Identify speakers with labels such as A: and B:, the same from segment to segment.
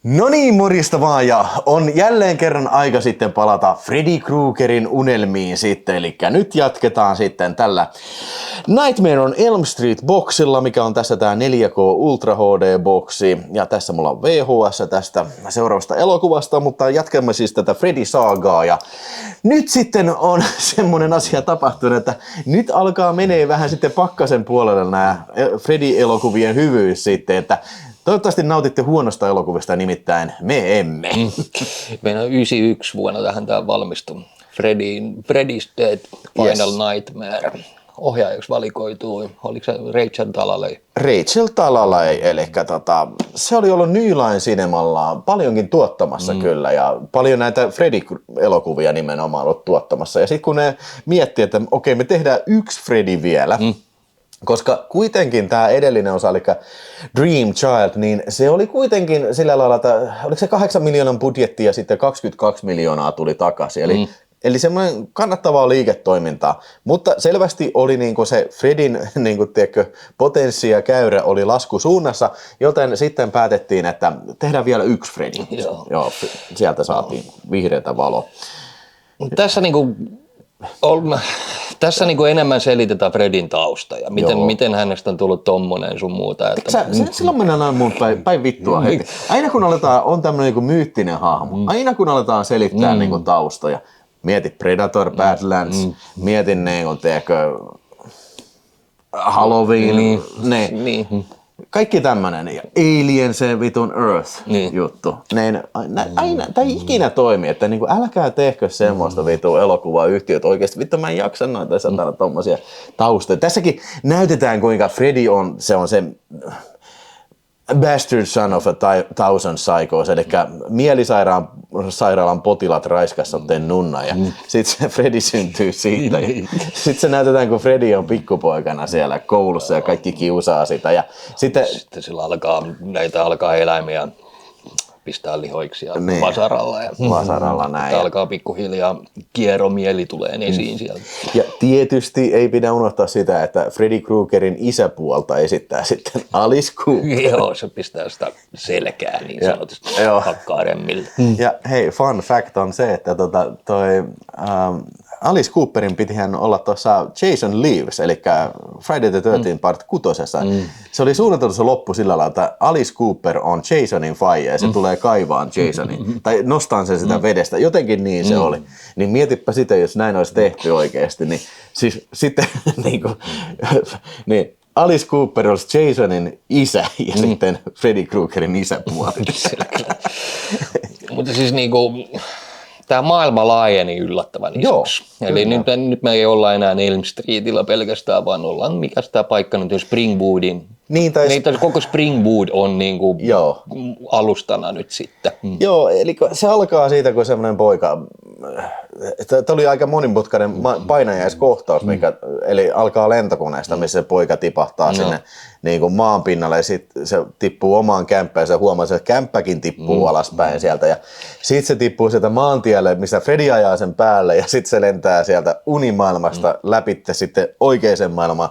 A: No niin, morjesta vaan, ja on jälleen kerran aika sitten palata Freddy Kruegerin unelmiin sitten, eli nyt jatketaan sitten tällä Nightmare on Elm Street-boksilla, mikä on tässä tää 4K Ultra HD-boksi, ja tässä mulla on VHS tästä seuraavasta elokuvasta, mutta jatkamme siis tätä Freddy-saagaa, ja nyt sitten on semmonen asia tapahtunut, että nyt alkaa menee vähän sitten pakkasen puolelle nämä Freddy-elokuvien hyvyys sitten, että toivottavasti nautitte huonosta elokuvista, nimittäin me emme.
B: Meidän 91 vuonna tähän tämä valmistui. Freddy's Dead Final Nightmare. Ohjaajaksi valikoitui, oliko se Rachel Talalay?
A: Rachel Talalay, eli se oli ollut New Line Cinemalla paljonkin tuottamassa kyllä, ja paljon näitä Freddy-elokuvia nimenomaan ollut tuottamassa. Ja sitten kun ne miettii, että okei, me tehdään yksi Freddy vielä, koska kuitenkin tämä edellinen osa, eli Dream Child, niin se oli kuitenkin sillä lailla, että oliko se 8 miljoonan budjetti ja sitten 22 miljoonaa tuli takaisin. Eli semmoinen kannattavaa liiketoimintaa, mutta selvästi oli niinku se Fredin niinku, potenssi ja käyrä oli laskusuunnassa, joten sitten päätettiin, että tehdään vielä yksi Freddy. Joo, sieltä saatiin vihreätä valoa.
B: Tässä niinku enemmän selitetään Fredin tausta ja miten hänestä on tullut tommonen sun muuta.
A: Silloin mennään aina mun päin vittua heti. Aina kun on tämmönen niinku myyttinen hahmo, aina kun aletaan selittää niinku taustoja, mieti Predator, Badlands, mietin Halloween, kaikki tämmönen, ja Alien, se vitun Earth juttu. Aina, tai ikinä toimii, että niinku, älkää tehkö semmoista vitun elokuvayhtiöt oikeesti. Vittu mä en jaksa noita tommosia taustoja. Tässäkin näytetään kuinka Freddy on se bastard son of a thousand psychos, eli mielisairaalan potilaat raiskassotten nunna, ja sit se Freddy syntyy siitä. Sitten se näytetään, kun Freddy on pikkupoikana siellä koulussa ja kaikki kiusaa sitä. Ja sitten
B: sillä alkaa eläimiä pistää lihoiksi ja vasaralla.
A: Vasaralla näin.
B: Alkaa pikkuhiljaa kieromieli tulee esiin sieltä.
A: Ja tietysti ei pidä unohtaa sitä, että Freddy Kruegerin isäpuolta esittää sitten Alice Cooper.
B: Joo, se pistää sitä selkää niin sanotusti hakkaa remmille.
A: Ja hei, fun fact on se, että Alice Cooperin pitihän olla tuossa Jason Lives, eli Friday the 13th part 6. Se oli suunniteltu se loppu sillä lailla, että Alice Cooper on Jasonin faija ja se tulee kaivaan Jasonin, tai nostaan sen sitä vedestä, jotenkin niin se oli. Niin mietipä sitä, jos näin olisi tehty oikeasti, niin siis sitten niin Alice Cooper olisi Jasonin isä ja sitten Freddy Kruegerin isäpuoli.
B: Mutta siis niinku tämä maailma laajeni yllättävän isoksi. Eli nyt me ei olla enää Elm Streetillä pelkästään, vaan ollaan mikäs tämä paikka nyt Springwoodin. Koko Springwood on niinku alustana nyt sitten.
A: Joo, eli se alkaa siitä, kun semmoinen poika, tämä oli aika monimutkainen painajaiskohtaus, eli alkaa lentokoneesta, missä se poika tipahtaa sinne niin kuin maan pinnalle, ja sitten se tippuu omaan kämppään, ja se huomaa, että se kämppäkin tippuu alaspäin sieltä, ja sitten se tippuu sieltä maantielle, missä Freddy ajaa sen päälle, ja sitten se lentää sieltä unimaailmasta läpitte sitten oikeaan maailmaan.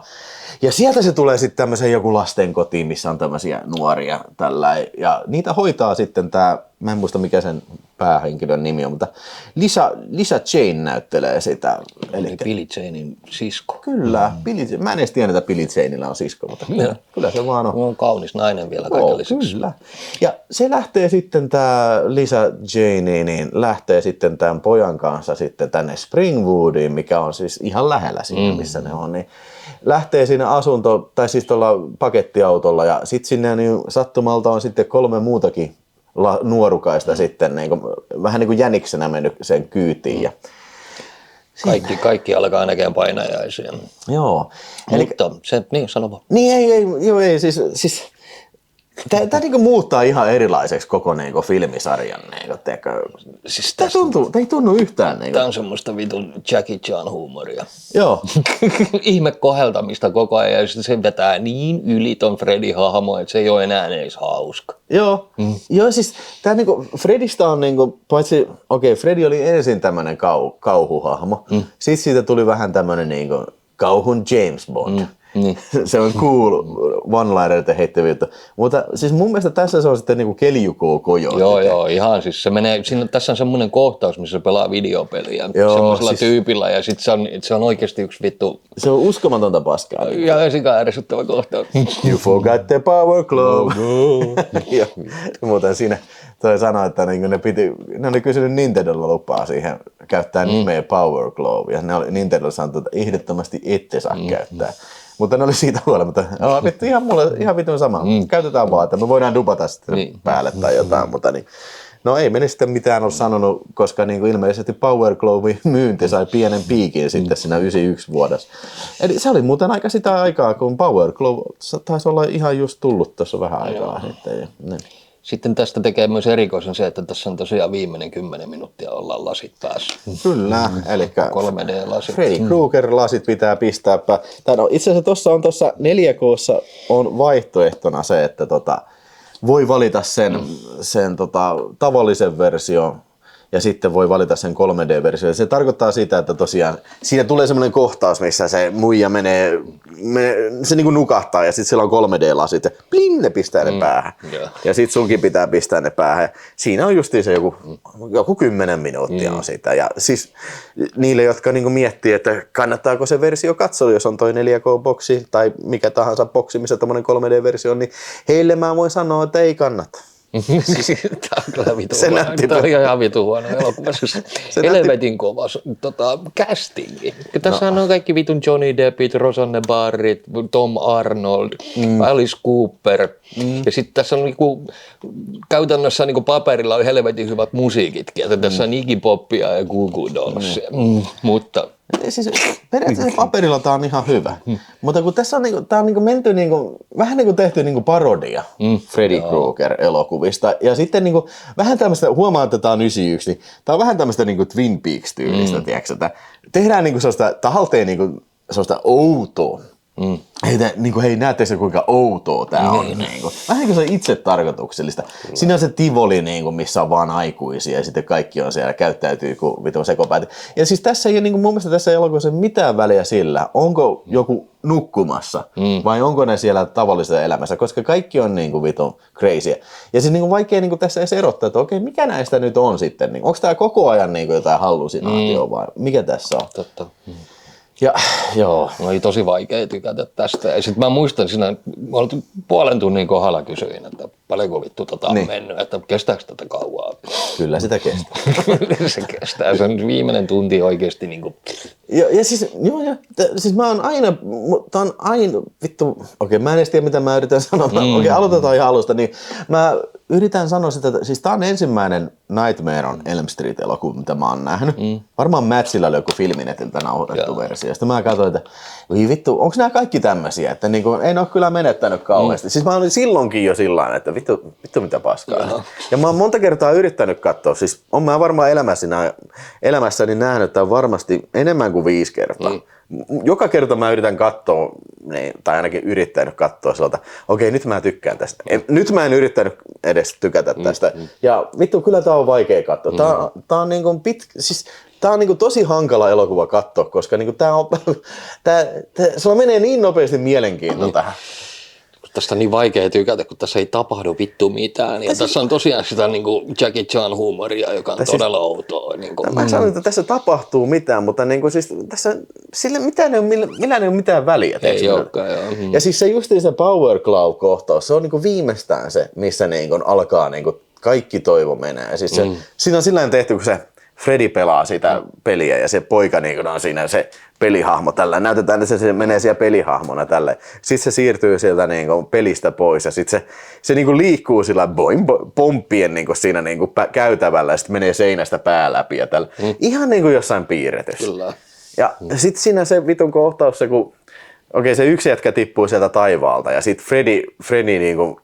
A: Ja sieltä se tulee sitten tämmöiseen joku lastenkotiin, missä on tämmöisiä nuoria tällä, ja niitä hoitaa sitten tämä, mä en muista mikä sen päähenkilön nimi on, mutta Lisa Jane näyttelee sitä.
B: Eli Billy Janein sisko.
A: Kyllä, mä en edes tiedä, että Billy Janeilla on sisko, mutta kyllä se vaan on.
B: On kaunis nainen vielä kaiken lisäksi.
A: Kyllä. Ja se lähtee sitten, tämä Lisa Jane, niin lähtee sitten tämän pojan kanssa sitten tänne Springwoodiin, mikä on siis ihan lähellä siinä, missä ne on, niin lähtee sinne tai siis tuolla pakettiautolla, ja sitten sinne niin sattumalta on sitten 3 muutakin nuorukaista sitten, niin kuin, vähän niin kuin jäniksenä mennyt sen kyytiin. Ja
B: kaikki alkaa näkemään painajaisia.
A: Joo.
B: Mutta se, sano vaan.
A: Niin ei, siis tämä niinku muuttaa ihan erilaiseksi koko niinku filmisarjan. Siis tämä ei tunnu yhtään.
B: Tämä on semmoista vitun Jackie Chan huumoria.
A: Joo.
B: Ihme koheltamista koko ajan, ja se vetää niin yli ton Freddy-hahmo, että se ei ole enää edes hauska.
A: Joo, siis tämä niinku, Fredistä on niinku, paitsi, Freddy oli ensin tämmöinen kauhuhahmo, sitten siitä tuli vähän tämmöinen niinku kauhun James Bond. Se on cool one-linerten heittävyyttä. Mutta siis mun mielestä tässä se on sitten niinku Kelijuko-kojotti.
B: Joo, ihan siis se menee, tässä on semmoinen kohtaus, missä se pelaa videopeliä semmoisella siis tyypillä ja sit se on oikeasti yksi vittu.
A: Se on uskomatonta paskaa.
B: Ja sika ärsyttävä kohtaus.
A: You forgot the power glove. Muuten siinä toi sanoi, että niinku ne oli kysynyt Nintendolla lupaa siihen käyttää nimeä Power Glove ja Nintendo sanoi, että ehdottomasti ette saa käyttää. Mutta ne oli siitä huolimatta, vittu ihan vitun sama. Käytetään vaan, että me voidaan dupata sitten päälle tai jotain, mutta niin. No ei meni sitten mitään ole sanonut, koska niin kuin ilmeisesti Power Glove myynti sai pienen piikin sitten siinä 91 vuodessa. Eli se oli muuten aika sitä aikaa, kun Power Glove taisi olla ihan just tullut tuossa vähän aikaa sitten.
B: Sitten tästä tekee myös erikoisen se, että tässä on tosiaan viimeinen 10 minuuttia ollaan lasit päässä.
A: Kyllä, eli
B: 3D-lasit.
A: Freddy Krueger-lasit pitää pistää no, itse asiassa tuossa 4K:ssa on vaihtoehtona se, että voi valita sen tavallisen version ja sitten voi valita sen 3D-version. Se tarkoittaa sitä, että tosiaan siinä tulee semmoinen kohtaus, missä se muija se niinku nukahtaa ja sitten siellä on 3D-lasit ja pling, ne pistää ne päähän. Ja sitten sunkin pitää pistää ne päähän. Siinä on justiin se joku 10 minuuttia on sitä. Ja siis niille, jotka niinku miettii, että kannattaako se versio katsoa, jos on toi 4K-boksi tai mikä tahansa boksi, missä tommonen 3D-versio on, niin heille mä voin sanoa, että ei kannata.
B: Tämä on kyllä vitu huono. Tämä on ihan vitu huono elokuvassa. Helvetin kova castingi. Tässä on kaikki vitun Johnny Deppit, Rosanne Barrett, Tom Arnold, Alice Cooper. Ja sitten tässä on käytännössä paperilla on helvetin hyvät musiikitkin. Tässä on Iggy Popia ja Goo Goo Dollsia. Mutta
A: siis periaatteessa paperilla tää on ihan hyvä, mutta kun tässä on tää on menty vähän tehty parodia Freddy Krueger elokuvista ja sitten vähän tämmöistä, huomaa, että tää on 91, niin tää on vähän tämmöistä Twin Peaks tyylistä, tiedätkö, että tehdään sellaista tahalteen sellaista outoa. Hei, näette se kuinka outoa tää on. Vähän kuin se on itse tarkoituksellista. Siinä on se Tivoli, missä on vaan aikuisia ja sitten kaikki on siellä käyttäytyy kuin vitun sekopäitä. Ja siis tässä ei ole mun mielestä tässä elokuvassa mitään väliä sillä, onko joku nukkumassa vai onko ne siellä tavallisessa elämässä, koska kaikki on vitun crazy. Ja siis vaikea tässä edes erottaa, että okei, mikä näistä nyt on sitten. Onko tää koko ajan jotain hallusinaatioa vai mikä tässä on?
B: Totta.
A: Ja, joo.
B: Oli tosi vaikea tykätä tästä. Ja sitten mä muistan siinä, mä olin puolen tunnin kohdalla kysyin, että paljonko vittu on mennyt, että kestääkö tätä kauaa?
A: Kyllä sitä kestää.
B: Se kestää, se on viimeinen tunti oikeasti
A: Ja siis, siis mä oon aina, vittu, okei, mä en edes tiedä mitä mä yritän sanoa, okei, aloitetaan ihan alusta, niin mä yritän sanoa sitä, että siis tää on ensimmäinen Nightmare on Elm Street-elokuva, mitä mä oon nähnyt. Varmaan Matsilla oli joku Filminetiltä nauhoitettu versio. Sitten mä katsoin, että vittu, onko nämä kaikki tämmöisiä, että en ole kyllä menettänyt kauheasti. Siis mä olin silloinkin jo sillain, että vittu mitä paskaa. Ja mä oon monta kertaa yrittänyt katsoa, siis on mä varmaan elämässäni nähnyt tämän varmasti enemmän kuin 5 kertaa. Joka kerta mä yritän katsoa, tai ainakin yrittänyt katsoa siltä, okei, nyt mä tykkään tästä. Nyt mä en yrittänyt edes tykätä tästä. Ja vittu, kyllä tää on vaikea katsoa. Tää on tää on tosi hankala elokuva katsoa, koska sulla menee niin nopeasti mielenkiinto tähän.
B: Tästä on niin vaikea tykätä, kun tässä ei tapahdu vittu mitään. Ja tässä on tosiaan sitä Jackie Chan huumoria, joka on todella outoa.
A: Mä sanon, että tässä tapahtuu mitään, mutta siis tässä millään ei ole mitään väliä.
B: Ei olekaan, joo.
A: Ja siis se justiin se Power Glove-kohtaus, se on viimeistään se, missä alkaa kaikki toivo menee. Ja siis siinä on sillä tehty, kun se Freddy pelaa sitä peliä ja se poika on siinä se pelihahmo tällä. Näytetään, että se menee siellä pelihahmona tälle. Sitten se siirtyy sieltä pelistä pois ja sitten se liikkuu sillä pomppien siinä käytävällä ja sitten menee seinästä pää läpi ja tällä. Ihan jossain piirretys.
B: Kyllä.
A: Ja sitten siinä se vitun kohtaus, kun se yksi jätkä tippuu sieltä taivaalta ja sitten Freddy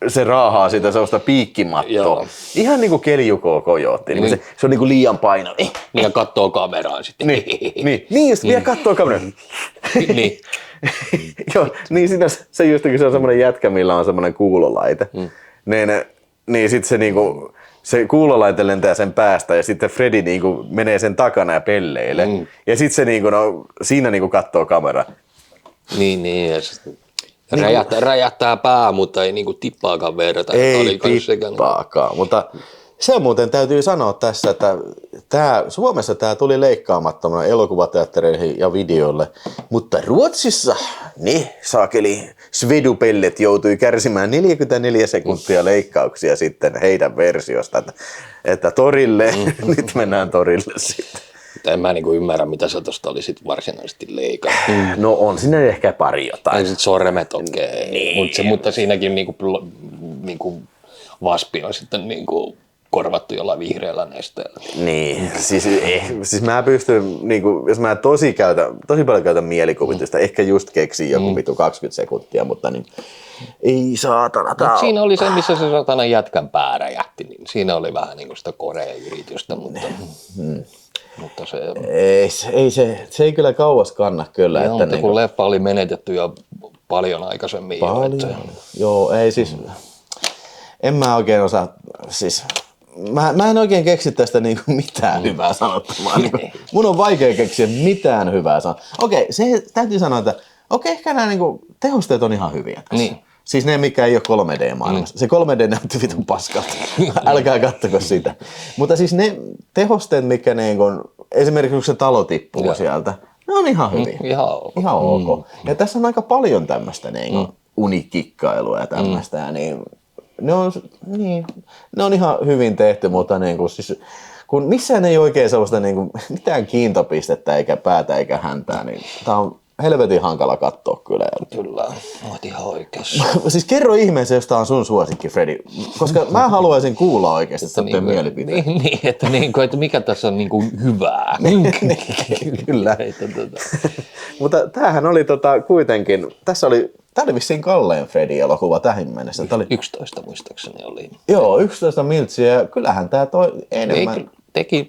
A: se raahaa sitä sellaista piikkimattoa. Joo. Ihan niinku Kelijuko-kojotti. Niin. Se on liian painava.
B: Ja kattoo kameraan sitten.
A: Niin just vielä kattoo kameraan.
B: Niin.
A: Joo, niin siinä se just kun se on semmoinen jätkä, millä on semmoinen kuulolaite. Niin sit se kuulolaite lentää sen päästä ja sitten Freddy menee sen takana ja pelleilee. Ja sit se siinä kattoo kameraan.
B: Niin, ja räjähtää pää, mutta ei niinku tippaakaan verta.
A: Ei tippaakaan, mutta se muuten täytyy sanoa tässä, että Suomessa tämä tuli leikkaamattomana elokuvateattereihin ja videolle, mutta Ruotsissa saakeli Svedupellet joutui kärsimään 44 sekuntia leikkauksia sitten heidän versiosta, että torille, nyt mennään torille sitten.
B: En mä niinku ymmärrä, mitä sä tosta olisit varsinaisesti leikannut.
A: No on sinne ehkä pari jotain.
B: Ja sit sormet okei. Niin. Mutta siinäkin niinku vaspi on sitten niinku korvattu jollain vihreällä nesteellä.
A: Niin, siis mä pystyn, niinku, jos mä tosi paljon käytän mielikuvitusta, ehkä just keksin joku 20 sekuntia, mutta niin, ei saatana.
B: Siinä oli se, missä se satana jätkän pää räjähti, niin siinä oli vähän niinku sitä Korea-yritystä, mutta
A: se ei kyllä kauas kanna kyllä.
B: Joo, että kun leffa oli menetetty jo paljon aikaisemmin.
A: Joo, ei siis, en mä oikein osaa, siis mä en oikein keksi tästä niinku mitään hyvää sanottavaa. Mun on vaikea keksiä mitään hyvää sanoa. Okei, se täytyy sanoa, että ehkä nämä niinku tehosteet on ihan hyviä tässä. Niin. Siis ne, mikä ei ole 3D-maailmassa. Se 3D näytti vitun paskalta. Älkää kattoko sitä. Mutta siis ne tehosteet, mikä niinku, esimerkiksi kun se talo tippuu sieltä, ne on ihan hyviä. Ihan ok. Ja tässä on aika paljon tämmöistä niinku unikikkailua ja tämmöistä. Ja niin, ne on ihan hyvin tehty, mutta niinku, siis, kun missään ei oikein sellaista niinku, mitään kiintopistettä eikä päätä eikä häntää, niin tää on helvetin hankala katsoa kyllä.
B: Kyllä, oot ihan oikeassa.
A: Siis kerro ihmeessä, jos tää on sun suosikki, Fredi, koska mä haluaisin kuulla oikeasti sitten mielipiteen.
B: Että mikä tässä on niinku hyvää.
A: Kyllä. Mutta tämähän oli kuitenkin, tää oli vissiin kallein Fredi-elokuva tähän mennessä.
B: 11 muistaakseni oli.
A: Joo, 11 miltsiä ja kyllähän tää toi enemmän.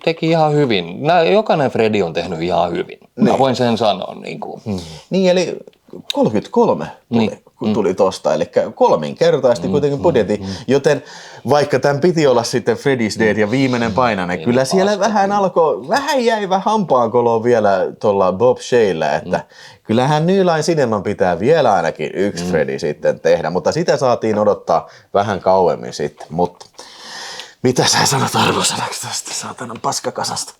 B: Teki ihan hyvin. Jokainen Fredi on tehnyt ihan hyvin. Mä voin sen sanoa.
A: Niin, eli 33 tuli tosta, eli kolminkertaisesti kuitenkin budjetti. Joten vaikka tämän piti olla sitten Freddy's Dead ja viimeinen painainen, niin kyllä siellä vähän jäi hampaankoloa vielä tuolla Bob Shaylla, että kyllähän New Line Cineman pitää vielä ainakin yksi Freddy sitten tehdä, mutta sitä saatiin odottaa vähän kauemmin sitten, mutta mitä sä sanot arvosanaksi tästä saatanan paskakasasta?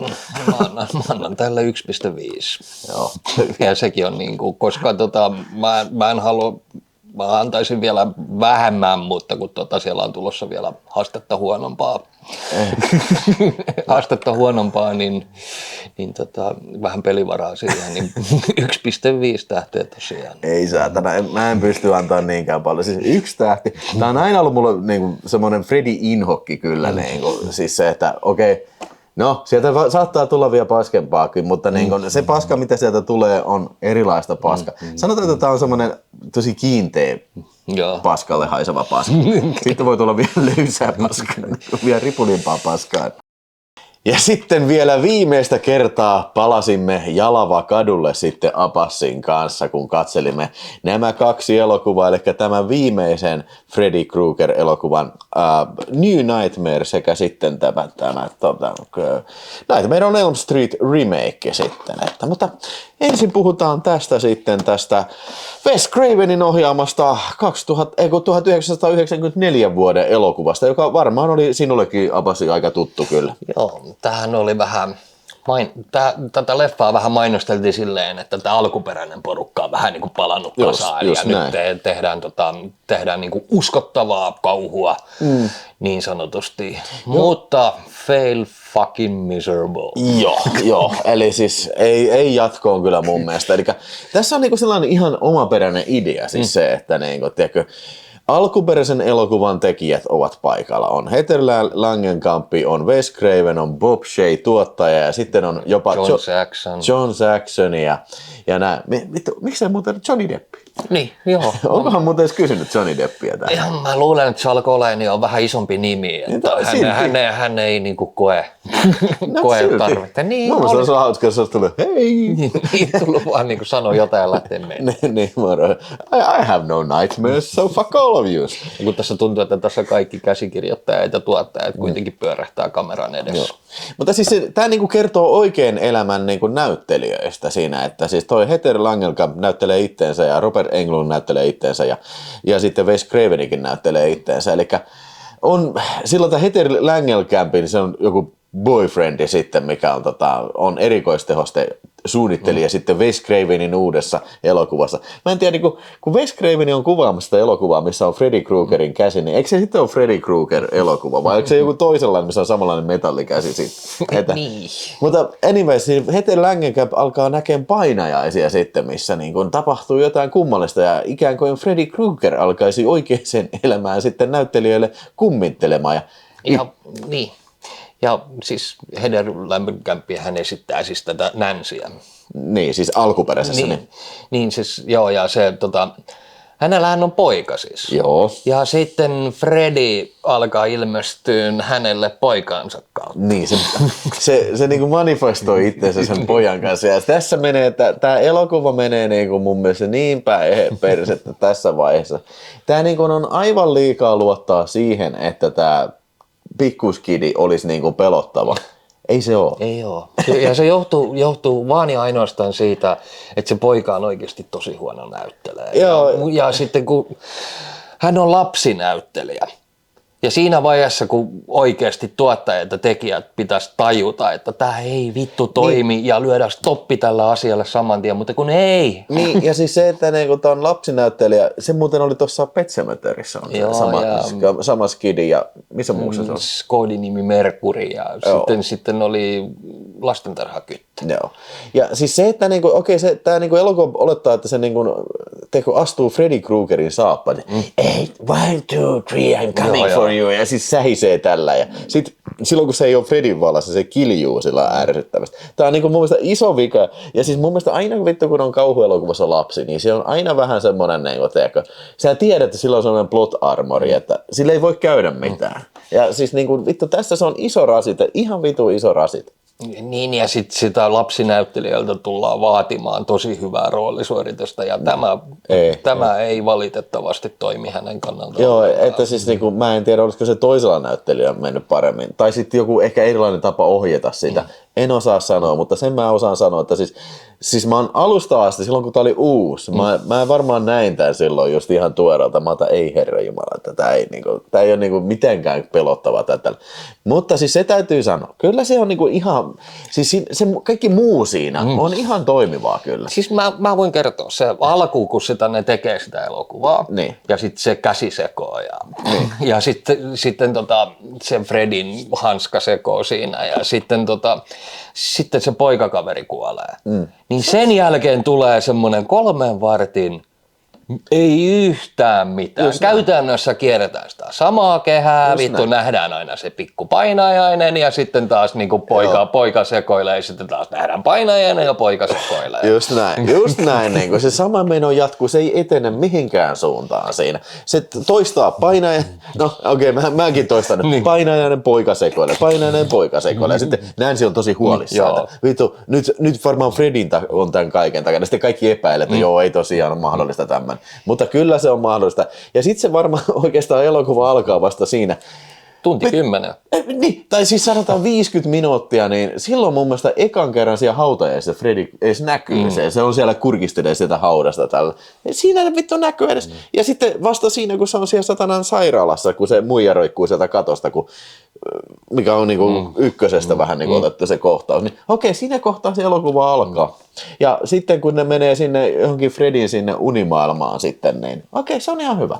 B: Mä annan tälle 1,5. Joo. Ja sekin on niinku, koska mä en halua, mä antaisin vielä vähemmän, mutta kun siellä on tulossa vielä haastetta huonompaa, niin vähän pelivaraa siihen, niin 1,5 tähteä tosiaan.
A: Ei saatana, mä en pysty antaa niinkään paljon. Siis 1 tähti. Tää on aina ollut mulle niinku semmonen Freddy-inhokki kyllä. Niinku, siis se, että okei, no sieltä saattaa tulla vielä paskempaakin, mutta niinku, se paska, mitä sieltä tulee, on erilaista paska. Sanotaan, että tää on semmonen tosi kiinteä paskalle haiseva paska. Sitten voi tulla vielä löysää paskaa, vielä ripulimpaa paskaa. Ja sitten vielä viimeistä kertaa palasimme Jalava-kadulle sitten Abbassin kanssa, kun katselimme nämä 2 elokuvaa, eli tämän viimeisen Freddy Krueger-elokuvan New Nightmare sekä sitten tämä Nightmare on Elm Street remake sitten. Mutta ensin puhutaan tästä Wes Cravenin ohjaamasta 1994 vuoden elokuvasta, joka varmaan oli sinullekin, Abbasi, aika tuttu kyllä.
B: Joo, tämähän oli vähän, tätä leffaa vähän mainosteltiin silleen, että tämä alkuperäinen porukka on vähän niin kuin palannut kasaan ja nyt tehdään niin kuin uskottavaa kauhua niin sanotusti, mutta fail fucking miserable.
A: Joo, eli siis ei jatkoon kyllä mun mielestä. Eli tässä on niinku sellainen ihan omaperäinen idea, siis se, että niinku, tiedätkö, alkuperäisen elokuvan tekijät ovat paikalla. On Heather Langenkamp, on Wes Craven, on Bob Shaye tuottaja ja sitten on jopa
B: John Saxon
A: ja näin. Miksei muuten Johnny Depp?
B: Niin, joo.
A: Onkohan muuten edes kysynyt Johnny Deppia tähän?
B: Ja mä luulen, että Charles Colleen on vähän isompi nimi, että hän ei niinku koe tarvetta. Niin,
A: mun mielestä on hauska, jos olisi tullut hei.
B: Niin, tullut vaan niinku sanoa jotain ja lähteä mennä.
A: Niin, moro. I have no nightmares, so fuck all of you.
B: Kun tässä tuntuu, että tässä kaikki käsikirjoittajat ja tuottajat kuitenkin pyörähtää kameran edessä.
A: Joo. Mutta siis tämä niinku kertoo oikein elämän niinku näyttelijöistä siinä, että siis toi Heather Langenkamp näyttelee itteensä ja Robert Englund näyttelee itteensä ja sitten Wes Cravenikin näyttelee itteensä. Eli on silloin tämä Heather Langenkampin, se on joku boyfriendi sitten, mikä on erikoistehoste suunnittelija sitten Wes Cravenin uudessa elokuvassa. Mä en tiedä, niin kun Wes Craven on kuvaamassa sitä elokuvaa, missä on Freddy Kruegerin käsi, niin eikö se sitten ole Freddy Krueger-elokuva, vai onko se joku toisenlainen, missä on samanlainen metallikäsi sitten?
B: Niin.
A: Mutta anyways, niin Heather Langenkamp alkaa näkemään painajaisia sitten, missä niin kun tapahtuu jotain kummallista, ja ikään kuin Freddy Krueger alkaisi oikeaan elämään sitten näyttelijöille kummittelemaan.
B: Niin. Ja siis Heather Langenkamp hän esittää siis tätä Nancyä.
A: Niin, siis alkuperäisessä.
B: Niin siis, joo, ja se hänellähän on poika siis.
A: Joo.
B: Ja sitten Freddy alkaa ilmestyä hänelle poikansa kautta.
A: Niin, se niin kuin manifestoi itseensä sen pojan kanssa. Ja tässä menee, tämä elokuva menee niin kuin mun mielestä niin päin persettä tässä vaiheessa. Tämä niin kuin on aivan liikaa luottaa siihen, että tämä pikkuskidi olisi niin kuin pelottava. Ei se ole.
B: Ei ole. Ja se johtuu vaan ja ainoastaan siitä, että se poika on oikeasti tosi huono näyttelijä. Ja sitten kun hän on lapsinäyttelijä. Ja siinä vaiheessa, kun oikeasti tuottajat ja tekijät pitäisi tajuta, että tämä ei vittu toimi ja lyödä stoppi tällä asialle saman tien, mutta kun ei.
A: Niin, ja siis se, että tämä on lapsinäyttelijä, se muuten oli tuossa Pet Sematryssä sama skidi ja missä muussa se on?
B: Koodinimi Merkuri ja sitten oli Lastentarhakyttö.
A: Joo. Ja siis se, että tämä elokuva olettaa, että se astuu Freddy Kruegerin saappaan. 8, 1, 2, 3, I'm coming for you. Ja siis sähisee tällä. Ja sit, silloin kun se ei ole Freddyn vallassa, se kiljuu sillä ärsyttävästi. Tämä on mun mielestä iso vika. Ja siis mun mielestä aina vittu, kun on kauhuelokuvassa lapsi, niin se on aina vähän semmoinen, sä tiedät, että sillä on semmoinen plot armori, että sillä ei voi käydä mitään. Ja siis vittu, tässä se on iso rasite, ihan vitu iso rasite.
B: Niin, ja sitten sitä lapsinäyttelijältä tullaan vaatimaan tosi hyvää roolisuoritusta, ja tämä ei valitettavasti toimi hänen kannaltaan.
A: Joo, että siis mä en tiedä, olisiko se toisella näyttelijällä mennyt paremmin. Tai sitten joku ehkä erilainen tapa ohjata sitä. En osaa sanoa, mutta sen mä osaan sanoa, että siis mä oon alusta asti, silloin kun tää oli uusi, mä en varmaan näin tän silloin just ihan tuoreelta. Mä otan, ei herranjumala, että tää ei ole mitenkään pelottava tätä. Mutta siis se täytyy sanoa, kyllä se on ihan, siis se kaikki muu siinä on ihan toimivaa kyllä.
B: Siis mä voin kertoa, se alkuun kun ne tekee sitä elokuvaa,
A: niin.
B: Ja sitten se käsi sekoo ja sitten se Fredin hanska sekoo siinä ja sitten se poikakaveri kuolee. Niin sen jälkeen tulee semmoinen 3 vartin, ei yhtään mitään. Just käytännössä kierretään sitä samaa kehää, nähdään aina se pikku painajainen ja sitten taas poika sekoilee ja sitten taas nähdään painajainen ja poika sekoilee.
A: Just näin. Se sama meno jatkuu, se ei etene mihinkään suuntaan siinä. Se toistaa painajainen, mäkin toistan nyt. Niin. Painajainen poika sekoilee, painajainen poika sekoilee. Sitten Nancy on tosi huolissaan. Vittu, nyt varmaan Fredin on tämän kaiken takana. Sitten kaikki epäilee, että ei tosiaan ole mahdollista tämmöinen. Mutta kyllä se on mahdollista. Ja sitten se varmaan oikeastaan elokuva alkaa vasta siinä.
B: Tunti 10.
A: Niin, tai siis sanotaan 50 minuuttia, niin silloin mun mielestä ekan kerran siellä hautajaisessa Freddy edes näkyy. Se on siellä kurkistelee sitä haudasta tällä. Siinä vittu näkyy edes. Ja sitten vasta siinä, kun se on siellä satanan sairaalassa, kun se muija roikkuu sieltä katosta, mikä on ykkösestä vähän otettu se kohtaus. Niin, okei, siinä kohtaa se elokuva alkaa. Ja sitten kun ne menee sinne johonkin Fredin sinne unimaailmaan sitten, niin okei, se on ihan hyvä.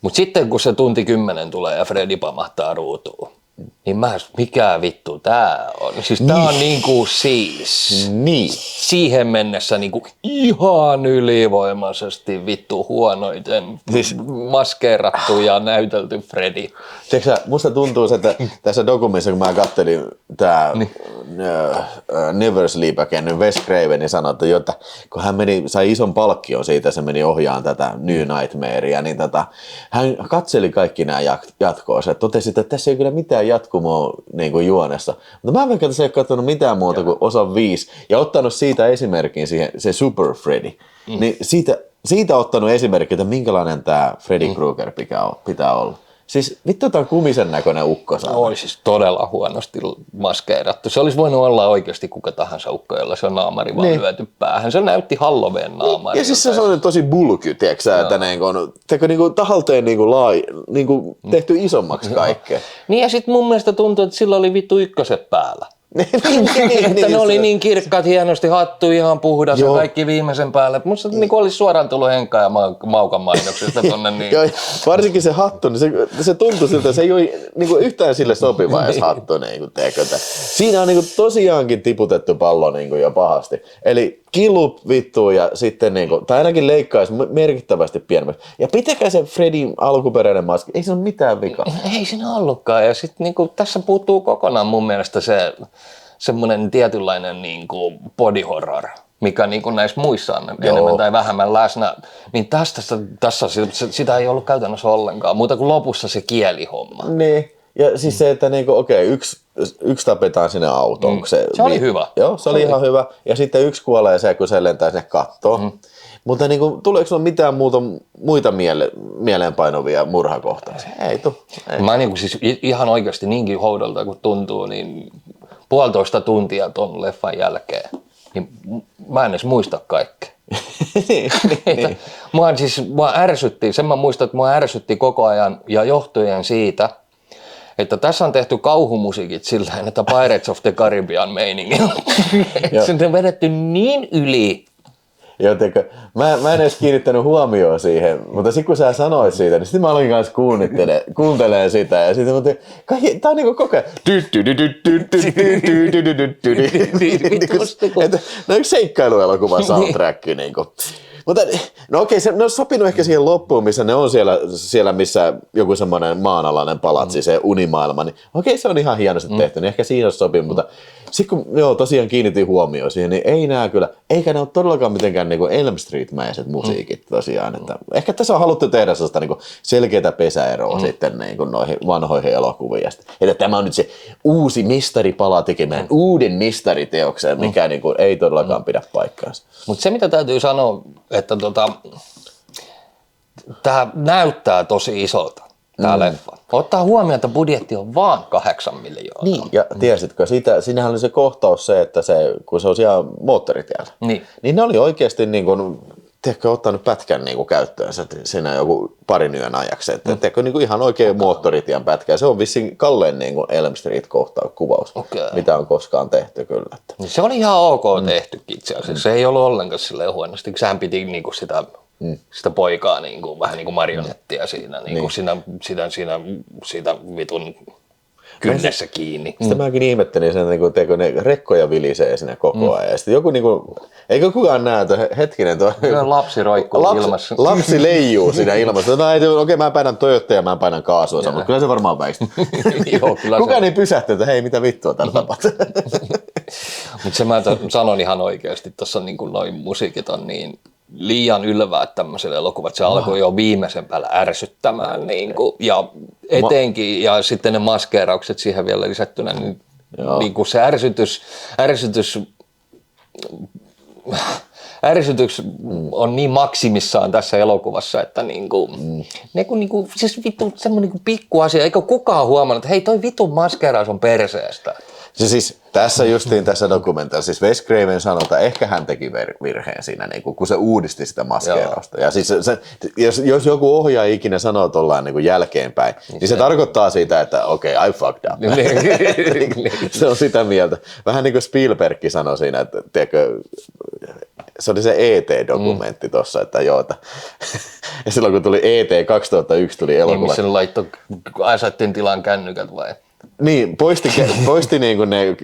B: Mutta sitten kun se tunti 10 tulee ja Freddy pamahtaa ruutuun, niin mikä vittu tää on? Siis tää on siihen mennessä ihan ylivoimaisesti vittu huonoiten maskeerattu ja näytelty Freddy.
A: Tiedätkö, musta tuntuu, että tässä dokumentissa, kun mä kattelin Never Sleep Again, Wes Craven sanoi, että kun hän sai ison palkkion siitä, se meni ohjaan tätä New Nightmarea, niin hän katseli kaikki nämä jatkoa, että totesi, että tässä ei kyllä mitään jatkumoa niin kuin juonessa. Mutta mä en tässä ole katsonut mitään muuta kuin osa 5 ja ottanut siitä esimerkin siihen, se Super Freddy. Niin siitä ottanut esimerkki, että minkälainen tämä Freddy Krueger pitää olla. Siis vittu tää on kumisen näköinen ukko.
B: Oli siis todella huonosti maskeerattu. Se olisi voinut olla oikeasti kuka tahansa ukko, jolla se on naamari vaan lyöty päähän. Se näytti Halloween naamari.
A: Ja siis se on tosi bulky, tiedätkö että niinku tahalteen niinku tehty isommaksi kaikkea.
B: Niin ja sit mun mielestä tuntuu, että sillä oli vittu ykköset päällä. Että ne oli niin kirkkaat, hienosti hattu, ihan puhdas ja kaikki viimeisen päälle. Musta niin olisi suoraan tullut Henkka ja Maukan mainoksesta tonne. Niin.
A: Joo, varsinkin se hattu, niin se tuntui siltä, että se ei ole niin yhtään sille sopiva edes hattu. Niin siinä on niin tosiaankin tiputettu pallo niin jo pahasti. Eli kilup vittu ja sitten, tai ainakin leikkaisi merkittävästi pienemmäksi. Ja pitäkää se Freddyn alkuperäinen maski, ei se ole mitään vikaa.
B: Ei siinä ollutkaan. Ja sitten tässä puuttuu kokonaan mun mielestä se semmoinen tietynlainen body horror, mikä näissä muissa on enemmän tai vähemmän läsnä, niin tässä sitä ei ollut käytännössä ollenkaan, muuta kuin lopussa se kielihomma.
A: Niin, ja siis se, että yksi tapetaan sinne autoon. Se
B: oli hyvä.
A: Joo, se oli ihan hyvä. Ja sitten yksi kuolee se, kun se lentää sinne kattoon. Mutta tuleeko sinulla mitään muita mieleenpainovia murhakohtaisia? Ei tule.
B: Mä siis ihan oikeasti niinkin houdolta kun tuntuu, niin 1,5 tuntia ton leffan jälkeen, niin mä en edes muista kaikkea.
A: niin.
B: Mua ärsytti, sen mä muistan, että mua ärsytti koko ajan ja johtuen siitä, että tässä on tehty kauhumusiikit sillä tavalla, että Pirates of the Caribbean meiningillä. Se on vedetty niin yli.
A: Jotenka, mä en edes kiinnittänyt huomioon siihen, mutta sitten kun sä sanoit siitä, niin sitten mä aloin kanssa kuuntelemaan sitä ja sitten mä tein, tää on niinku koko ajan no yksi seikkailuelokuvan soundtrack niinku. Mutta no okei, ne on sopinut ehkä siihen loppuun, missä ne on siellä missä joku semmoinen maanalainen palatsi, se unimaailma, niin okei, se on ihan hienosti tehty, niin ehkä siinä olisi sopinut, mutta sitten kun tosiaan kiinnitin huomioon siihen, niin ei nää kyllä, eikä ne ole todellakaan mitenkään niin kuin Elm Street-mäiset musiikit tosiaan, että ehkä tässä on haluttu tehdä sellaista niin kuin selkeää pesäeroa sitten niin kuin noihin vanhoihin elokuviin, että tämä on nyt se uusi mestari palaa tekemään uuden mestariteoksen, mikä niin kuin ei todellakaan pidä paikkaansa.
B: Mutta se mitä täytyy sanoa, että tämä näyttää tosi isolta, tämä leffa. Ottaa huomioon, että budjetti on vaan 8 miljoonaa.
A: Niin, ja tiesitkö, siinähän oli se kohtaus se, että kun se on siellä moottoritiellä, niin ne oli oikeasti niin kuin, ottanut pätkän niin kuin käyttöönsä siinä joku parin yön ajaksi. Että niin kuin ihan oikein moottoritien pätkä. Se on vissiin kallein niin kuin Elm Street-kuvaus, mitä on koskaan tehty kyllä.
B: Niin se oli ihan ok tehtykin itse asiassa. Se ei ollut ollenkaan silleen huonosti. Sehän piti niin kuin sitä poikaa niin kuin, vähän niin kuin marionettia siinä, niin kuin siinä vitun kynnessä kiinni.
A: Sitten mäkin ihmettelin sen, että ne rekkoja vilisee sinne koko ajan. Ja sitten joku, eikö kukaan näe, että hetkinen tuo...
B: Lapsi roikkuu ilmassa.
A: Lapsi leijuu siinä ilmassa. Okei, mä painan Toyota ja mä painan kaasua, mutta kyllä se varmaan väistyy. Kukaan ei pysähty, että hei, mitä vittua täällä tapahtuu.
B: Mutta se mä sanon ihan oikeasti, tuossa niin noin musiikit on niin liian ylväät tämmöiselle elokuvat. Se alkoi jo viimeisen päällä ärsyttämään. Ja etenkin, ja sitten ne maskeeraukset siihen vielä lisättynä, niin kuin se ärsytys on niin maksimissaan tässä elokuvassa, että siis vittu semmoinen pikku asia, eikä kukaan huomannut, että hei, toi vitun maskeeraus on perseestä.
A: Se siis tässä dokumentissa, siis Wes Craven sanoi, että ehkä hän teki virheen siinä, kun se uudisti sitä maskeerausta. Ja siis jos joku ohjaaja ikinä sanoo tuollain jälkeenpäin, niin se tarkoittaa sitä, että okei, I fucked up. Se on sitä mieltä. Vähän niin kuin Spielberg sanoi siinä, että se oli se ET-dokumentti tuossa, että ja silloin kun tuli ET 2001 tuli elokuva.
B: Niin, missä laittoi asettiin tilan kännykät vai?
A: Niin, poisti niinku ne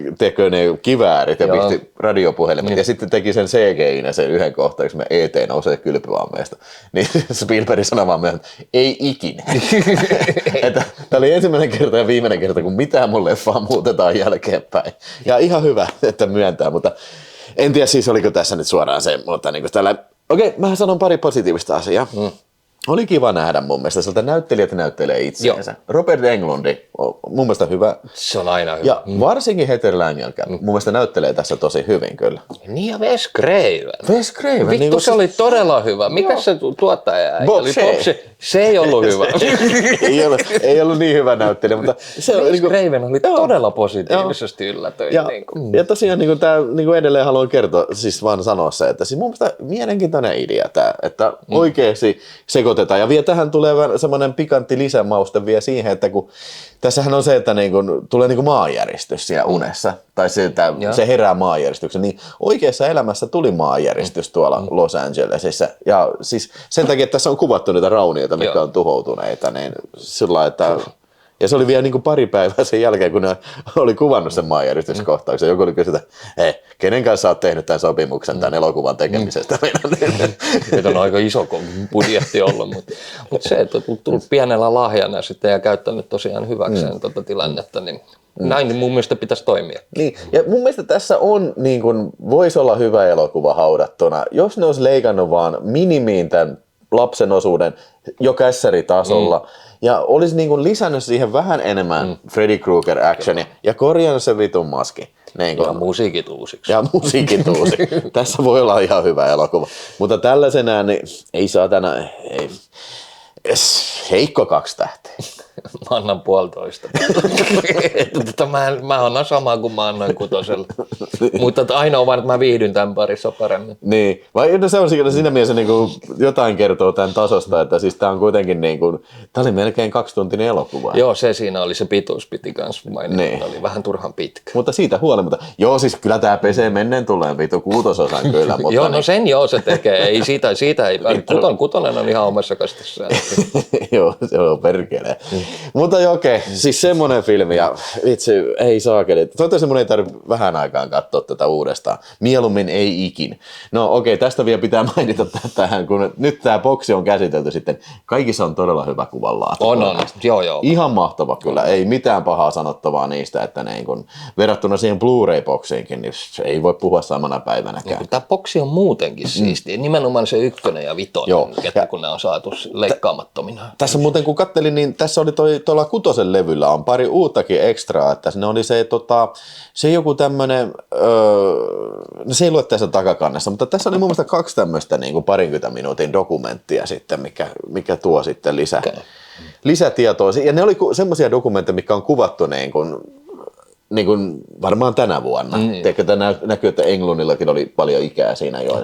A: kiväärit ja pisti radiopuhelimet ja sitten teki sen CGI-nä sen yhden kohtauksen, me ET nousee kylpyammeesta. Niin Spielberg sanoi vaan myöhemmin, ei ikinä. Tämä oli ensimmäinen kerta ja viimeinen kerta, kun mitään mun leffaa muutetaan jälkeenpäin. Ja ihan hyvä, että myöntää, mutta en tiedä siis oliko tässä nyt suoraan se, mutta niin tällä... Okei, mä sanon pari positiivista asiaa. Oli kiva nähdä mun mielestä, sieltä näyttelijät näyttelee itseensä. Joo. Robert Englund, mun mielestä hyvä.
B: Se on aina hyvä.
A: Ja varsinkin Heather Langenkamp, mun mielestä näyttelee tässä tosi hyvin kyllä.
B: Niin ja Wes Craven.
A: Wes Craven.
B: Vittu niin se oli todella hyvä. Mikä se tuottaja oli? Se ei ollut hyvä.
A: ei ollut niin hyvä näyttelijä, mutta se
B: Wes Craven oli todella positiivisesti yllätyin.
A: Ja tosiaan niin tämä niin edelleen haluan kertoa, siis vaan sanoa se, että siis mun mielestä mielenkiintoinen idea tämä, että oikeasti sekoitetaan. Ja vielä tähän tulee semmoinen pikantti lisämauste vielä siihen, että kun tässähän on se, että niin kun tulee niin kun maanjäristys siellä unessa, tai se, että se herää maanjäristyksen, niin oikeassa elämässä tuli maanjäristys tuolla Los Angelesissa. Ja siis sen takia, että tässä on kuvattu niitä raunioita, mitkä on tuhoutuneita, niin sillä että... Ja se oli vielä niin kuin pari päivää sen jälkeen, kun ne oli kuvannut sen maanjäristyskohtauksen. Joku oli kysynyt, että hei, kenen kanssa olet tehnyt tämän sopimuksen tämän elokuvan tekemisestä?
B: Meitä on aika iso budjetti ollut, mutta se, että on tullut pienellä lahjana sitten ja käyttänyt tosiaan hyväkseen tuota tilannetta, niin näin mun mielestä pitäisi toimia. Niin,
A: ja mun mielestä tässä on, niin kuin, voisi olla hyvä elokuva haudattuna, jos ne olisi leikannut vaan minimiin tämän lapsen osuuden jo kässäritasolla, ja olisi niin kuin lisännyt siihen vähän enemmän Freddy Krueger actionia ja korjannut sen vitun maski. Niin
B: ja musiikit uusiksi.
A: Ja musiikit uusiksi. Tässä voi olla ihan hyvä elokuva. Mutta tällaisenään niin ei saatana, ei. Heikko 2 tähteä.
B: Mä annan 1,5. Mä annan samaa kuin mä annan 6. Mutta aina on vaan, että mä viihdyn tämän parissa paremmin.
A: Niin, vai no se on siinä mielessä niin kuin jotain kertoo tämän tasosta, että siis tää on kuitenkin niin kuin, tää oli melkein 2-tuntinen elokuva.
B: Joo, se siinä oli, se pituus piti kans mainita, niin. Oli vähän turhan pitkä.
A: Mutta siitä huolimatta, joo siis kyllä tää pesee menneen tulee vitu 6-osan kyllä. Mutta
B: joo, no sen se tekee, ei siitä ei pääse. Kutonen on ihan omassa kastissa.
A: Joo, se on perkele. Mutta okei, siis semmonen filmi ja vitsi, ei saakeli. Toivottavasti mun ei tarvitse vähän aikaan katsoa tätä uudestaan. Mieluummin ei ikin. No okei, tästä vielä pitää mainita tähän, kun nyt tää boksi on käsitelty sitten. Kaikissa on todella hyvä kuvanlaatu.
B: On, joo.
A: Ihan mahtava kyllä, ei mitään pahaa sanottavaa niistä, että niin kun verrattuna siihen Blu-ray-boksiinkin, niin ei voi puhua samana päivänäkään.
B: Tämä boksi on muutenkin siistiä, nimenomaan se 1 ja 5, että kun ne on saatu leikkaamattomina.
A: Tässä muuten kun kattelin, niin tässä oli tuolla 6. levyllä on pari uuttakin ekstraa, että ne oli se joku tämmönen, no se ei lue tässä takakannessa, mutta tässä oli mun mielestä 2 tämmöistä niin kuin 20 minuutin dokumenttia sitten, mikä tuo sitten lisätietoa. Ja ne oli semmoisia dokumentteja, mitkä on kuvattu niin kuin varmaan tänä vuonna. Tämä näkyy, että Englundillakin oli paljon ikää siinä jo.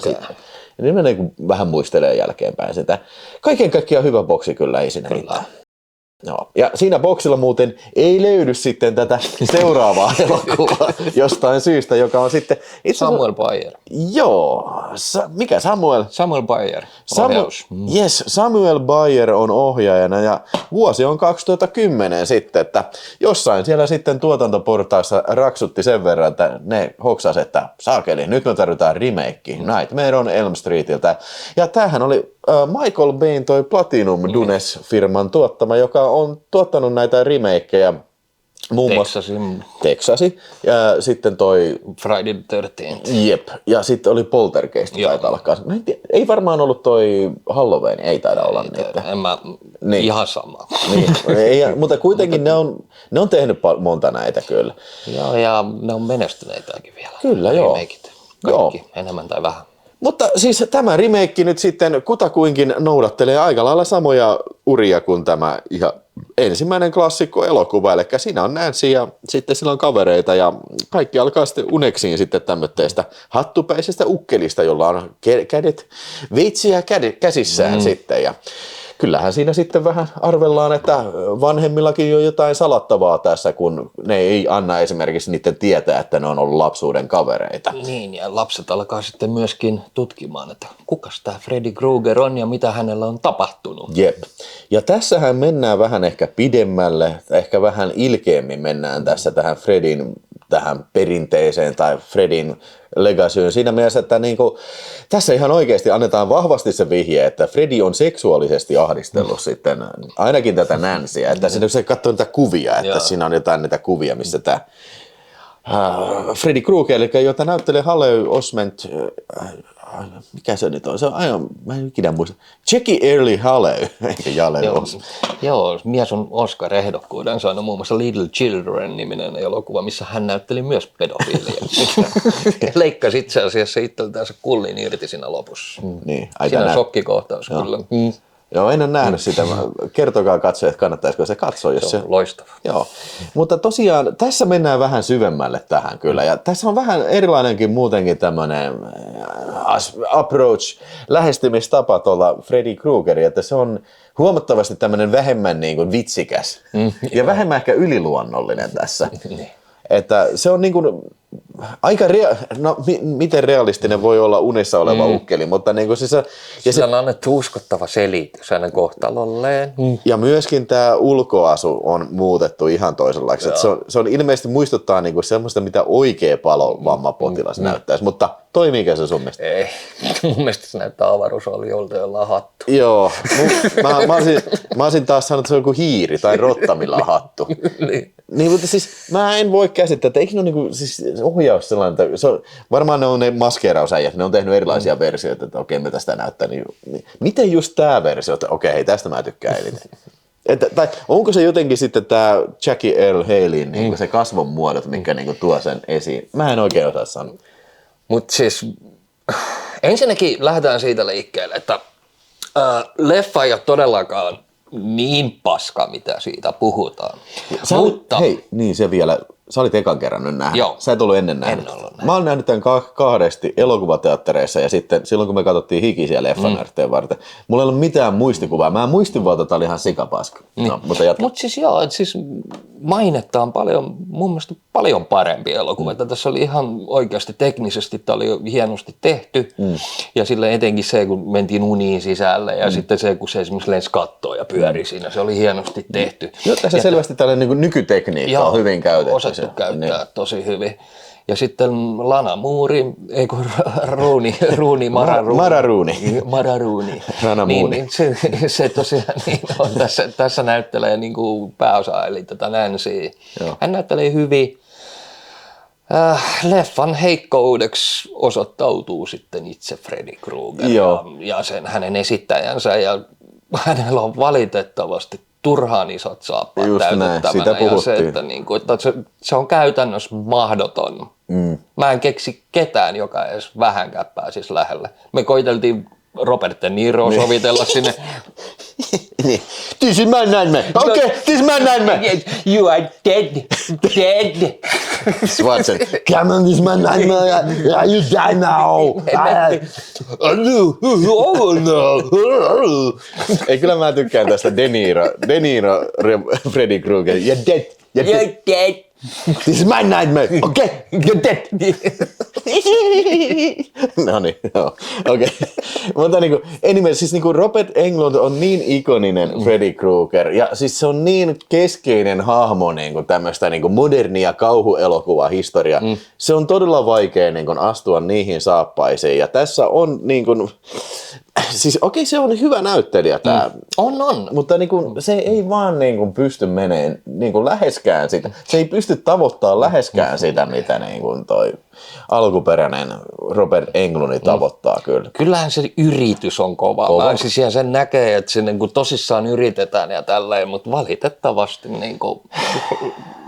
A: Ja niin mä niin vähän muistelen jälkeenpäin sitä. Kaiken kaikkiaan hyvä boksi kyllä, ei siinä mitään. Joo. Ja siinä boksilla muuten ei löydy sitten tätä seuraavaa elokuvaa jostain syystä, joka on sitten...
B: Samuel Bayer.
A: Joo. Mikä Samuel?
B: Samuel Bayer,
A: Yes, Samuel Bayer on ohjaajana ja vuosi on 2010 sitten, että jossain siellä sitten tuotantoportaissa raksutti sen verran, että ne hoksas, että saakeli, nyt me tarvitaan remake Nightmare on Elm Streetiltä. Ja tämähän oli Michael Bayn toi Platinum Dunes-firman tuottama, joka on tuottanut näitä remakeja muun muassa Texasi ja sitten toi
B: Friday the 13th.
A: Jep, ja sitten oli Poltergeist taitaa olla kanssa. Ei varmaan ollut toi Halloween, ei taida olla niitä.
B: En mä ihan sama.
A: Niin, mutta kuitenkin ne on tehnyt monta näitä kyllä.
B: Joo, ja ne on menestyneitäkin vielä.
A: Kyllä, joo.
B: Remakeit. Kaikki, enemmän tai vähän.
A: Mutta siis tämä remake nyt sitten kutakuinkin noudattelee aika lailla samoja uria kuin tämä ihan ensimmäinen klassikko elokuva. Eli siinä on Nancy ja sitten sillä on kavereita ja kaikki alkaa sitten uneksiin sitten tämmöistä hattupäisestä ukkelista, jolla on kädet, veitsiä käsissään sitten. Ja kyllähän siinä sitten vähän arvellaan, että vanhemmillakin on jotain salattavaa tässä, kun ne ei anna esimerkiksi niiden tietää, että ne on ollut lapsuuden kavereita.
B: Niin, ja lapset alkaa sitten myöskin tutkimaan, että kukas tämä Freddy Krueger on ja mitä hänellä on tapahtunut.
A: Jep. Ja tässähän mennään vähän ehkä pidemmälle, ehkä vähän ilkeämmin mennään tässä tähän Freddyn tähän perinteiseen tai Freddyn legacyyn siinä mielessä, että niinku, tässä ihan oikeasti annetaan vahvasti se vihje, että Freddy on seksuaalisesti ahdistellut sitten ainakin tätä Nancyä, että se katsoo niitä kuvia, että siinä on jotain niitä kuvia, missä tämä Freddy Krueger, eli jota näyttelee Haley Osment, mikä se nyt on? Se on aivan, mä en ikinä muista. Jackie Earle Haley, eikä Jale Osment.
B: Joo, mies on Oscar-ehdokkuuden saanut muun muassa Little Children-niminen elokuva, missä hän näytteli myös pedofiilia. Leikkasi itse asiassa itseltään se kullin irti siinä lopussa.
A: Niin,
B: siinä on shokkikohtaus kyllä.
A: Joo, en ole nähnyt sitä. Kertokaa katsojat, kannattaisiko se katsoa. Jos
B: se on loistava.
A: Joo, mutta tosiaan tässä mennään vähän syvemmälle tähän kyllä. Ja tässä on vähän erilainenkin muutenkin tämmöinen approach, lähestymistapa tuolla Freddy Kruegeria, että se on huomattavasti tämmöinen vähemmän niin kuin vitsikäs ja vähemmän ehkä yliluonnollinen tässä. Että se on niin kuin aika miten realistinen voi olla unissa oleva ukkeli, mutta niin kuin siis
B: sillä on annettu uskottava selitys hänen kohtalolleen.
A: Ja myöskin tämä ulkoasu on muutettu ihan toisenlaiseksi. Se on ilmeisesti muistuttaa niin kuin semmoista, mitä oikea palovammapotilas näyttäisi, mutta toimiiko se sun mielestä?
B: Ei, mun mielestä se näyttää avaruusolioilta, jolla on hattu.
A: Joo, mä olisin taas sanonut, että se on joku hiiri tai rotta, millä on hattu. Niin, mutta siis mä en voi käsittää, että eikö ne ole niinku, siis ohjaus sellainen, että varmaan ne on ne maskeerausäijät, ne on tehnyt erilaisia versioita, että okei, miltä sitä näyttää, niin miten just tää versio, että okei, hei, tästä mä tykkään eniten. Tai onko se jotenkin sitten tää Jackie Earle Haleyn niin se kasvon muodot, mikä niin tuo sen esiin? Mä en oikein osaa sanoa.
B: Mutta siis ensinnäkin lähdetään siitä liikkeelle, että leffa ei ole todellakaan niin paska, mitä siitä puhutaan.
A: Mutta hei, niin se vielä. Sä olit ekan kerran nyt nähnyt.
B: Joo.
A: Sä et ollut ennen nähnyt.
B: En ollut nähnyt.
A: Mä oon nähnyt tämän kahdesti elokuvateattereissa ja sitten silloin kun me katsottiin hikisiä leffanörttejä varten, mulla ei ollut mitään muistikuvaa. Mä muistin vaan, että tää oli ihan sikapaska. No, mutta
B: siis joo, että siis mainetta on paljon, mun mielestä paljon parempi elokuva. Tässä oli ihan oikeasti teknisesti, tää oli hienosti tehty. Ja sille etenkin se, kun mentiin uniin sisälle ja sitten se, kun se esimerkiksi lensi kattoon ja pyöri siinä, se oli hienosti tehty.
A: Joo, tässä ja selvästi tällainen niin nykytekniikka on hyvin käytetty.
B: Osattu käyttää tosi hyvin. Ja sitten Lana Moore, ei kun Mara Rooney. Niin, se tosiaan niin on, tässä näyttelee niin kuin pääosa, eli tätä Nancyä. Hän näyttelee hyvin. Leffan heikkoudeksi osoittautuu sitten itse Freddy Krueger ja sen hänen esittäjänsä. Ja hänellä on valitettavasti turhaan isot saappaat täytettävänä ja se, että, se on käytännössä mahdoton. Mä en keksi ketään, joka edes vähänkään pääsisi lähelle. Me koiteltiin Robert De Niroa sovitella sinne.
A: This is my nightmare. Okay, this is my nightmare.
B: You are dead.
A: Watson, come on, this is my nightmare. You die now. Ei, kyllä mä tykkään tästä De Niro Freddy Krueger. You're dead.
B: You're dead.
A: This is my nightmare. Okay, you're dead. No niin, joo. Okei. Mutta niinku, anyway, siis niinku Robert Englund on niin ikoninen Freddy Krueger ja siis se on niin keskeinen hahmo niinku tämmöistä niinku modernia kauhuelokuvahistoriaa. Se on todella vaikea niinku astua niihin saappaisiin ja tässä on niinku, siis okei, se on hyvä näyttelijä tää.
B: On.
A: Mutta niinku, se ei vaan niinku pysty meneen niinku läheskään sitä. Se ei pysty tavoittamaan läheskään sitä, mitä niinku toi alkuperäinen Robert Englund tavoittaa kyllä.
B: Kyllähän se yritys on kova. Siis sen näkee, että se niinku tosissaan yritetään ja tälleen, mutta valitettavasti niinku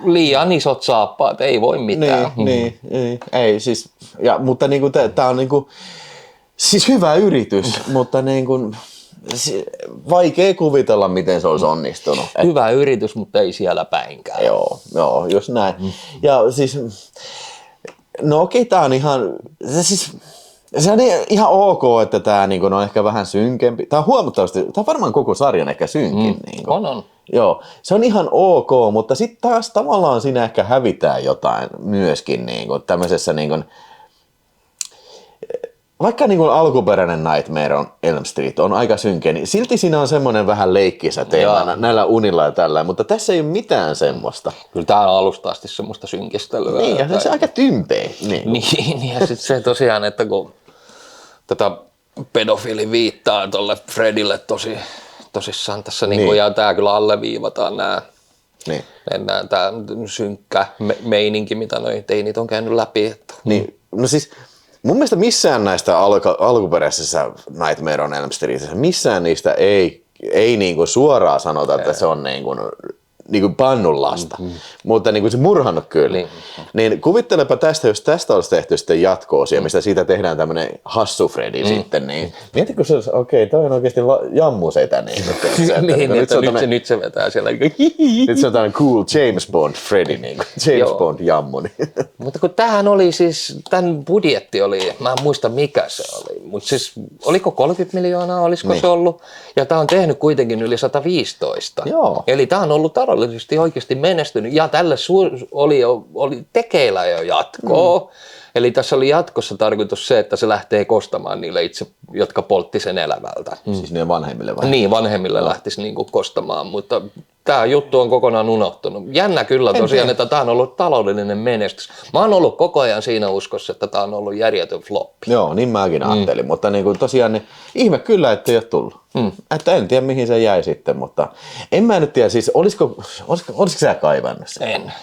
B: liian isot saappaat, ei voi mitään.
A: Niin. Ei siis, mutta niinku tää on niinku siis hyvä yritys, mutta niin kuin, vaikea kuvitella, miten se olisi onnistunut.
B: Hyvä yritys, mutta ei siellä päinkään.
A: Joo, just näin. Ja siis, no okei, tää on ihan, siis, Se on ihan ok, että tämä niinku on ehkä vähän synkempi. Tämä on huomattavasti, tämä on varmaan koko sarjan ehkä synkin. Niinku.
B: On.
A: Joo, se on ihan ok, mutta sitten taas tavallaan siinä ehkä hävitään jotain myöskin niinku, tämmöisessä niinku, vaikka niinku alkuperäinen Nightmare on Elm Street on aika synkeä, niin silti siinä on semmoinen vähän leikkisä teemana näillä unilla ja tällä, mutta tässä ei ole mitään semmoista.
B: Kyllä tämä on alusta asti semmoista synkistelyä.
A: Niin, ja se on aika tympeä.
B: Niin, ja sitten se tosiaan, että kun tätä pedofiili viittaa tuolle Fredille tosissaan tässä, niin. Ja tämä kyllä alleviivataan nämä. Niin. Tämä synkkä meininki, mitä noi teinit on käynyt läpi. Että.
A: Niin, no siis mun mielestä missään näistä alkuperäisissä Nightmare on Elm Streetissä, missään niistä ei niinku suoraan sanota, että se on niinku pannunlasta, mutta niinku se murhannut kyllä. Niin kuvittelepa tästä, jos tästä olisi tehty sitten jatko-osia, mistä siitä tehdään tämmöinen hassu Freddy sitten, niin mietitkö se olisi, toi on oikeasti jammuseitä niin.
B: Nyt se vetää siellä.
A: Nyt se on tämmöinen cool James Bond Freddy, niin James Bond jammu.
B: Mutta kun tämähän oli siis, tämän budjetti oli, mä en muista mikä se oli, mutta siis oliko 30 miljoonaa, olisiko se ollut? Ja tämä on tehnyt kuitenkin yli 115.
A: Joo.
B: Eli tämä on ollut taloudellisesti oikeasti menestynyt ja tälle oli tekeillä jo jatkoa. Eli tässä oli jatkossa tarkoitus se, että se lähtee kostamaan niille itse, jotka poltti sen elävältä.
A: Siis ne vanhemmille vai?
B: Niin, vanhemmille lähtisi niinku kostamaan, mutta tämä juttu on kokonaan unohtunut. Jännä kyllä tosiaan, että tämä on ollut taloudellinen menestys. Mä oon ollut koko ajan siinä uskossa, että tämä on ollut järjetön floppi.
A: Joo, niin mäkin ajattelin, mutta niinku tosiaan niin, ihme kyllä, että ei ole tullut. Että en tiedä mihin se jäi sitten, mutta en mä nyt tiedä, siis olisiko sä kaivannut sen?
B: En.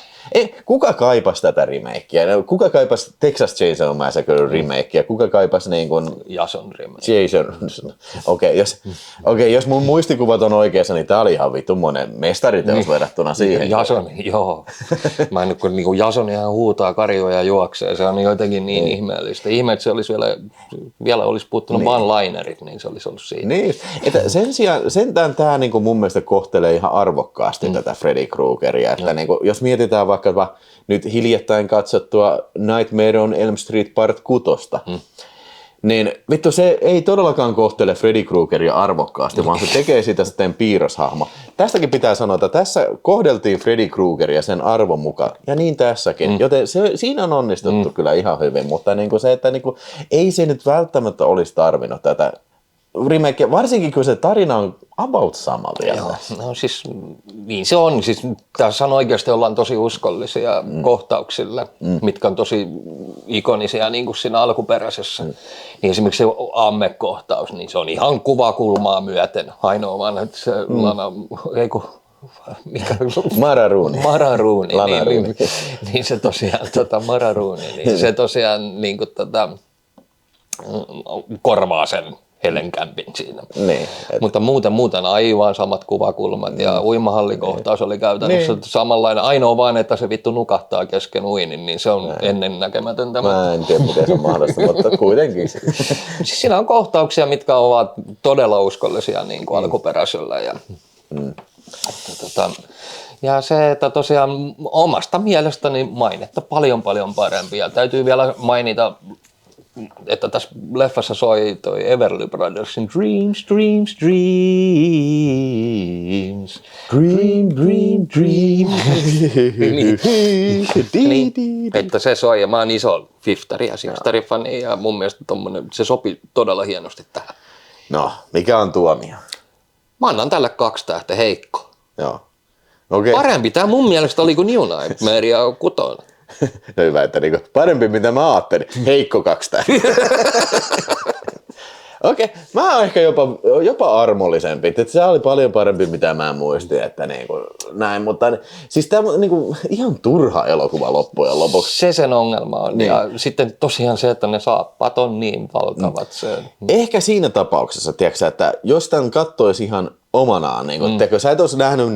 A: Kuka kaipasi tätä remakea? Kuka kaipasi Texas Chainsaw Massacre remakea? Kuka kaipasi niin kuin
B: Jason remake.
A: Jason. Okei, jos mun muistikuvat on oikeassa, niin tää oli ihan vittumoinen mestariteos verrattuna siihen.
B: Jason, joo. Mä en kun niinku Jason ihan huutaa, karjoa ja juoksee. Se on jotenkin niin ihmeellistä. Ihme, että se olisi vielä olisi puuttunut one-linerit, niin se olisi ollut siitä. Niin,
A: että sen sijaan, sentään tää niinku mun mielestä kohtelee ihan arvokkaasti tätä Freddy Kruegeria. Että niinku, jos mietitään vaikka nyt hiljattain katsottua Nightmare on Elm Street Part 6, niin vittu se ei todellakaan kohtele Freddy Kruegeria arvokkaasti, vaan se tekee siitä sitten piirroshahmo. Tästäkin pitää sanoa, että tässä kohdeltiin Freddy Kruegeria sen arvon mukaan, ja niin tässäkin, joten siinä on onnistuttu kyllä ihan hyvin, mutta niinku se, että niinku, ei se nyt välttämättä olisi tarvinnut tätä remake, varsinkin kun se tarina on about sama vielä.
B: Joo, no siis niin se on. Siis tässä on oikeasti ollaan tosi uskollisia kohtauksille, mitkä on tosi ikonisia niin kuin siinä alkuperäisessä. Niin esimerkiksi se Amme-kohtaus, niin se on ihan kuvakulmaa myöten. Ainoa vaan, että se Mararuuni. Niin se tosiaan, niin se tosiaan niin kuin, korvaa sen Helen Campin siinä.
A: Niin,
B: mutta muuten aivan samat kuvakulmat ja uimahallikohtaus oli käytännössä samanlainen. Ainoa vaan, että se vittu nukahtaa kesken uinin, niin se on ennennäkemätöntä.
A: Mä en tiedä, miten se on mahdollista, mutta kuitenkin.
B: Siis siinä on kohtauksia, mitkä ovat todella uskollisia niin kuin alkuperäisellä. Ja se, että tosiaan omasta mielestäni mainetta paljon parempi. Ja täytyy vielä mainita, että tässä leffassa soi toi Everly Brothersin Dreams. Niin, että se soi ja mä oon iso Fiftari ja Sixtari-fani ja mun mielestä se sopi todella hienosti tähän.
A: No, mikä on tuomio?
B: Mä annan tälle 2 tähteä, heikko.
A: Joo. Okay.
B: Parempi tää mun mielestä oli kuin New Nightmare ja 6.
A: No hyvä, että niinku parempi mitä mä ajattelin. Heikko 2 tähteä. Okei, mä oon ehkä jopa armollisempi. Että se oli paljon parempi mitä mä muistin, että niinku näin, mutta siis tää on niinku ihan turha elokuva loppujen lopuksi.
B: Se sen ongelma on. Niin. Ja sitten tosiaan se, että ne saappaat on niin valtavat.
A: Ehkä siinä tapauksessa, tiedätkö, että jos tämän kattoisi ihan omanaan, niin sä et olisi nähnyt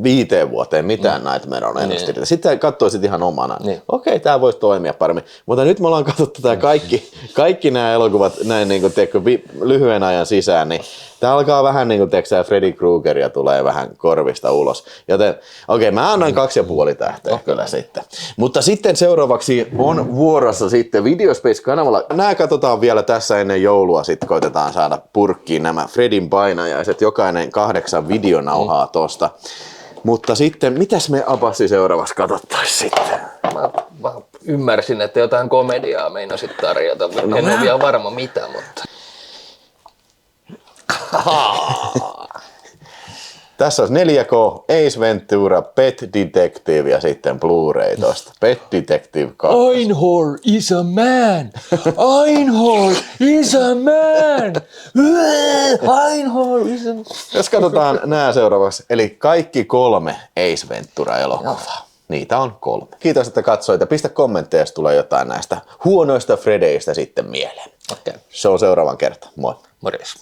A: 5 vuoteen mitään Nightmare on Elm Street. Sitten katsoisit ihan omanaan. Okei, tää voisi toimia paremmin. Mutta nyt me ollaan katsottu tää kaikki kaikki nämä elokuvat näin niin kuin, tiedätkö, lyhyen ajan sisään, niin tää alkaa vähän niin kuin tiedätkö, Freddy Kruegeria tulee vähän korvista ulos. Joten okei, mä annan 2,5 tähteä kyllä sitten. Mutta sitten seuraavaksi on vuorossa sitten Videospace-kanavalla. Nämä katsotaan vielä tässä ennen joulua, sitten koitetaan saada purkkiin nämä Fredin painajaiset, jokainen 8 videonauhaa tosta. Mutta sitten, mitäs me Abassi seuraavaksi katsottaisiin sitten?
B: Mä ymmärsin, että jotain komediaa meinasit tarjota. En ole vielä varma mitä, mutta...
A: Tässä on 4K, Ace Ventura, Pet Detective ja sitten Blu-ray tosta. Pet Detective 2.
B: Einhorn is a man! Einhorn is a man! Einhorn is a man!
A: Jos katsotaan nämä seuraavaksi, eli kaikki 3 Ace Ventura-elokuvaa. Niitä on 3. Kiitos, että katsoit ja pistä kommentteja, jos tulee jotain näistä huonoista Fredeistä sitten mieleen.
B: Okay.
A: Se on seuraavan kerta. Moi.
B: Morjes.